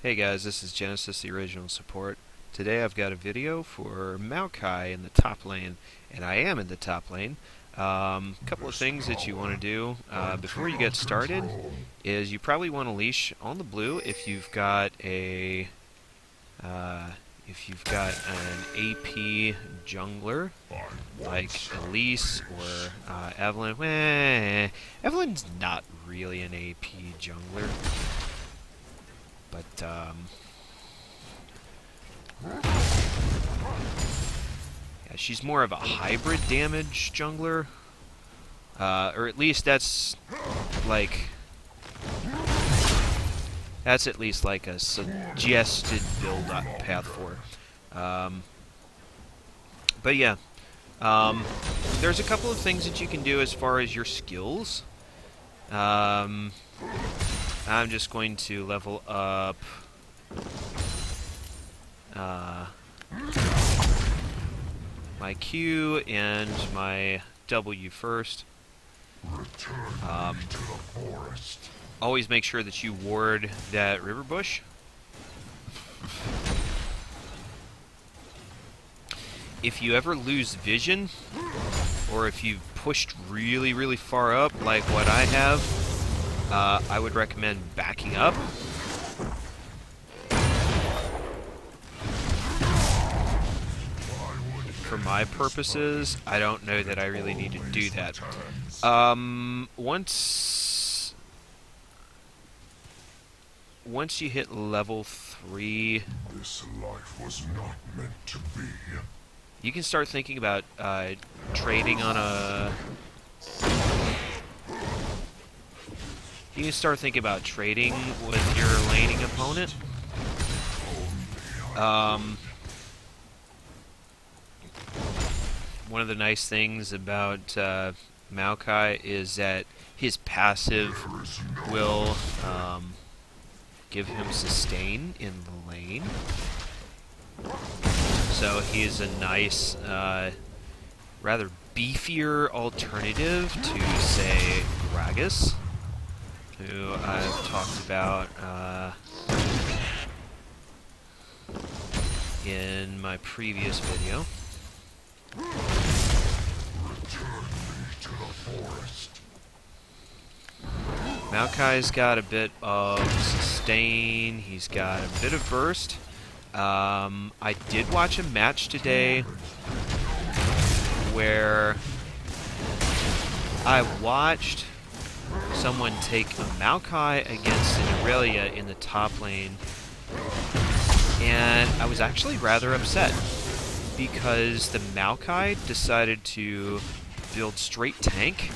Hey guys, this is Genesis, the original support. Today I've got a video for Maokai in the top lane, and I am in the top lane. Couple of things that you want to do before you get started is you probably want to leash on the blue if you've got a an AP jungler like Elise or Evelyn. Evelyn's not really an AP jungler, but yeah, she's more of a hybrid damage jungler, or at least like that's at least like a suggested build-up path for her. But yeah, there's a couple of things that you can do as far as your skills. I'm just going to level up my Q and my W first. Always make sure that you ward that river bush. If you ever lose vision, or if you've pushed really, really far up, like what I have, I would recommend backing up. For my purposes, I don't know that I really need to do that. Once you hit level 3, this life was not meant to be. You can start thinking about trading on a. You can start thinking about trading with your laning opponent. One of the nice things about Maokai is that his passive will give him sustain in the lane. So he is a nice, rather beefier alternative to, say, Gragas, who I've talked about in my previous video. Maokai's got a bit of sustain, he's got a bit of burst. I did watch a match today where I watched someone take a Maokai against an Aurelia in the top lane, and I was actually rather upset because the Maokai decided to build straight tank.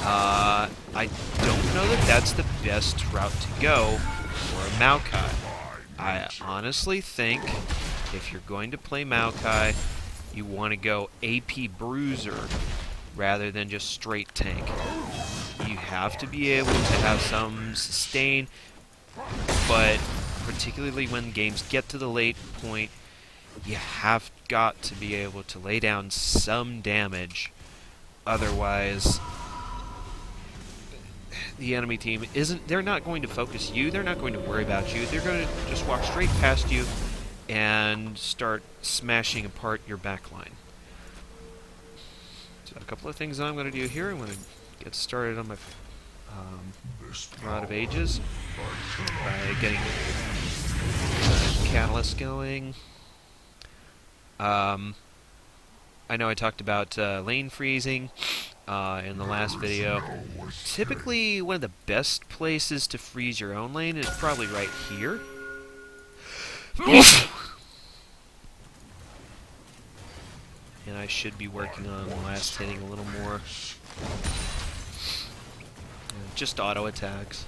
I don't know that that's the best route to go for a Maokai. I honestly think if you're going to play Maokai, you want to go AP Bruiser rather than just straight tank. You have to be able to have some sustain, but particularly when games get to the late point, you have got to be able to lay down some damage. Otherwise, the enemy team they're not going to focus you, they're not going to worry about you, they're going to just walk straight past you and start smashing apart your backline. So a couple of things I'm going to do here. I'm going to get started on my Rod of Ages by getting Catalyst going. I know I talked about lane freezing in the last video. Typically, one of the best places to freeze your own lane is probably right here. And I should be working on last hitting a little more. Just auto attacks.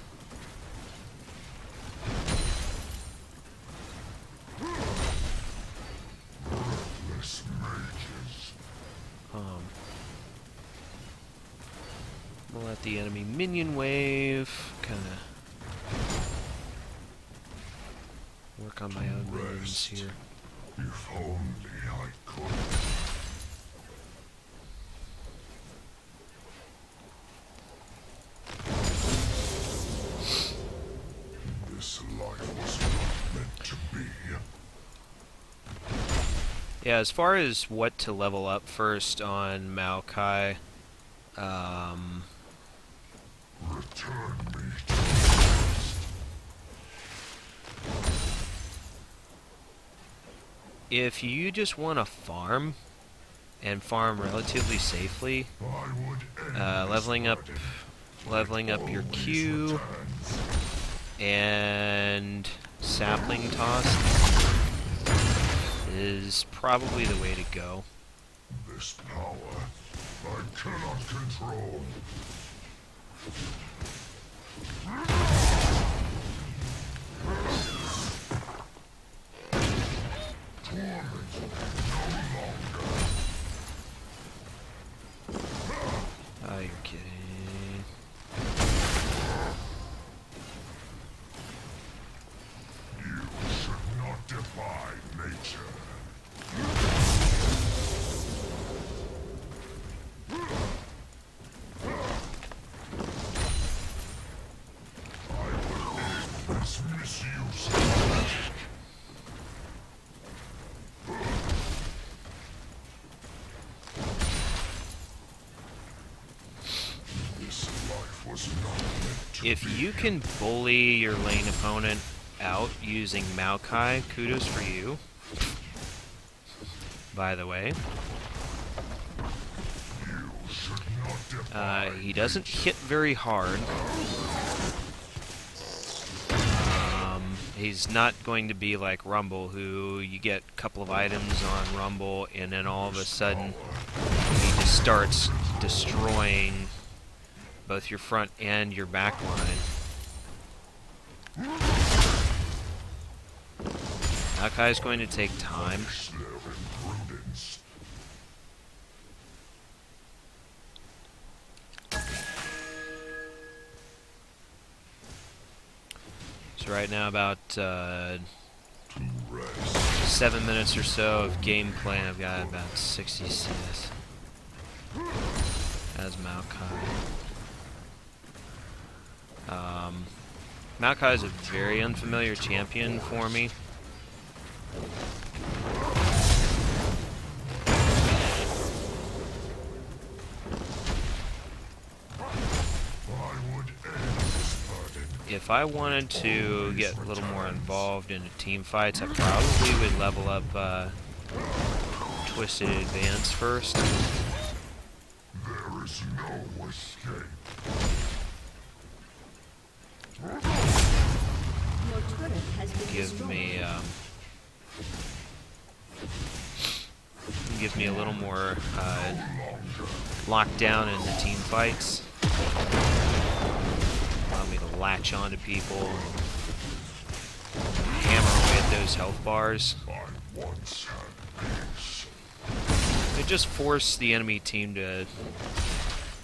We'll let the enemy minion wave kind of work on my own minions here. If only I could. This life was Yeah, as far as what to level up first on Maokai, um, Return me if you just want to farm and farm relatively safely, I would end leveling this up, burden. leveling up your Always Q returns. and sapling toss is probably the way to go. This power I cannot control. Oh, you're kidding. You should not defy nature. I will end this misuse of magic. This life was not meant to If be. you can bully your lane opponent out using Maokai, kudos for you. By the way, You should not defy he doesn't hit very hard. He's not going to be like Rumble, who you get a couple of items on Rumble, and then all of a sudden he just starts destroying both your front and your back line. Maokai is going to take time. their imprudence. So right now about To rest. 7 minutes or so of gameplay, and I've got about 60 CS as Maokai. Maokai is a very unfamiliar champion for me. I would end this burden. If I wanted to get a little more involved into team fights, I probably would level up Twisted Advance first. There is no escape. Your turret has been Give destroyed. me a little more lockdown in the team fights. Allow me to latch onto people and hammer away at those health bars. I once had peace. It just forced the enemy team to,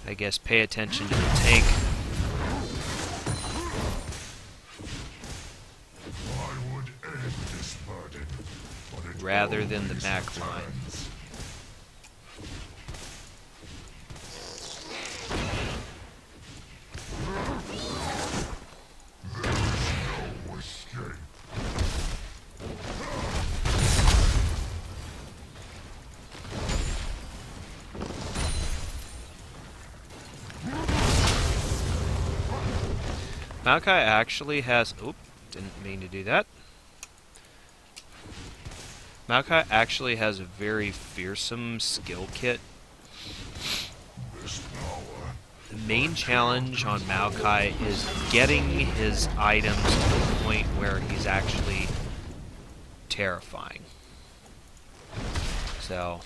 I guess, pay attention to the tank. I would end this burden, but it Rather than the always back line. returns. There is no escape. Maokai actually has... Oop, didn't mean to do that. Maokai actually has a very fearsome skill kit. This power The main challenge on Maokai is getting his items to the point where he's actually terrifying. So,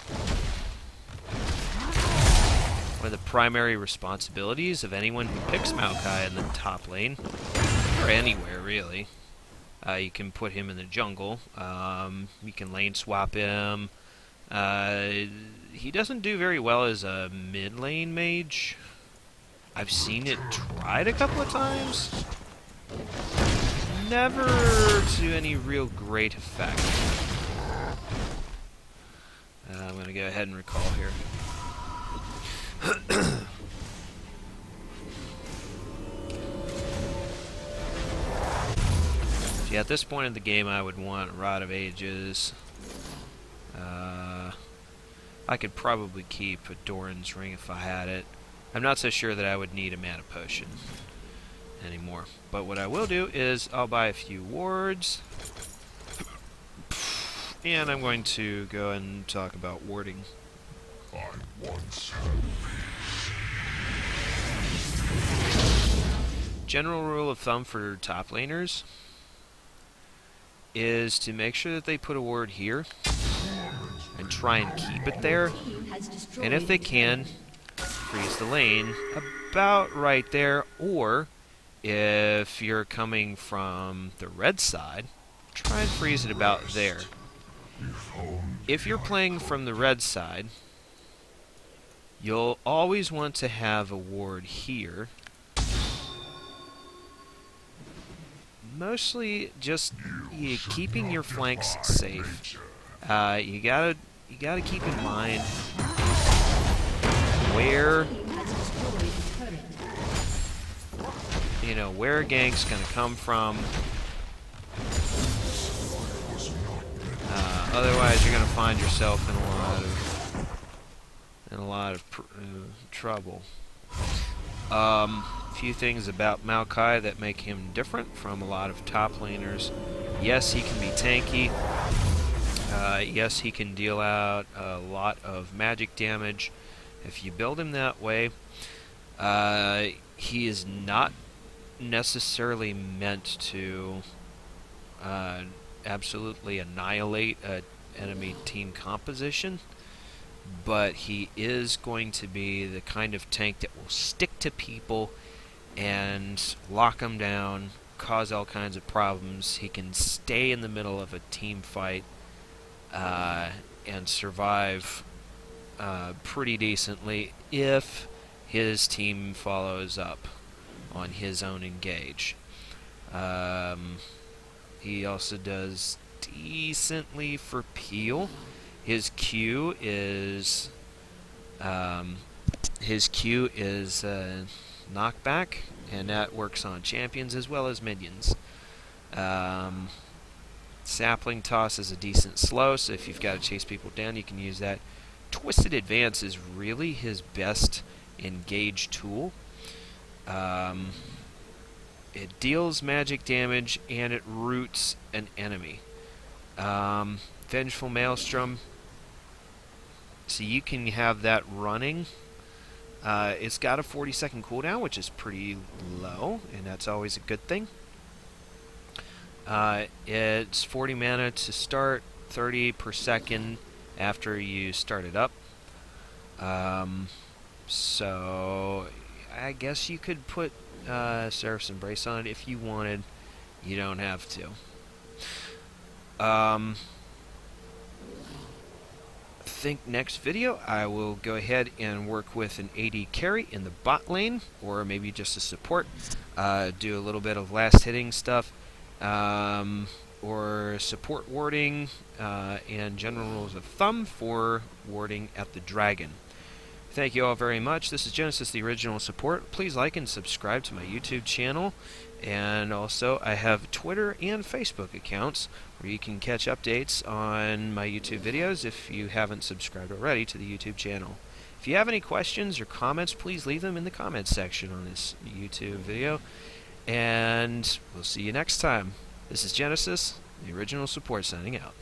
one of the primary responsibilities of anyone who picks Maokai in the top lane, or anywhere really, you can put him in the jungle, you can lane swap him. He doesn't do very well as a mid lane mage. I've seen it tried a couple of times. Never to any real great effect. I'm going to go ahead and recall here. Yeah, at this point in the game, I would want Rod of Ages. I could probably keep a Doran's Ring if I had it. I'm not so sure that I would need a mana potion anymore. But what I will do is I'll buy a few wards. And I'm going to go and talk about warding. I once had General rule of thumb for top laners is to make sure that they put a ward here and try and keep it there. Team has destroyed And if they can, freeze the lane about right there. Or if you're coming from the red side, try and freeze it about there. If you're playing from the red side, you'll always want to have a ward here. Mostly just keeping your flanks safe. You gotta keep in mind where where a gank's gonna come from. Otherwise, you're gonna find yourself in a lot of trouble. Few things about Maokai that make him different from a lot of top laners. Yes, he can be tanky. Yes, he can deal out a lot of magic damage. If you build him that way, he is not necessarily meant to absolutely annihilate an enemy team composition, but he is going to be the kind of tank that will stick to people and lock them down, cause all kinds of problems. He can stay in the middle of a team fight and survive pretty decently if his team follows up on his own engage. He also does decently for peel. His Q is knockback, and that works on champions as well as minions. Sapling Toss is a decent slow, so if you've got to chase people down, you can use that. Twisted Advance is really his best engage tool. It deals magic damage, and it roots an enemy. Vengeful Maelstrom, so you can have that running. It's got a 40-second cooldown, which is pretty low, and that's always a good thing. It's 40 mana to start, 30 per second after you start it up. So I guess you could put Seraph's Embrace on it if you wanted. You don't have to. I think next video I will go ahead and work with an AD carry in the bot lane, or maybe just a support. Do a little bit of last hitting stuff, or support warding, and general rules of thumb for warding at the dragon. Thank you all very much. This is Genesis, the original support. Please like and subscribe to my YouTube channel. And also, I have Twitter and Facebook accounts where you can catch updates on my YouTube videos if you haven't subscribed already to the YouTube channel. If you have any questions or comments, please leave them in the comments section on this YouTube video. And we'll see you next time. This is Genesis, the original support, signing out.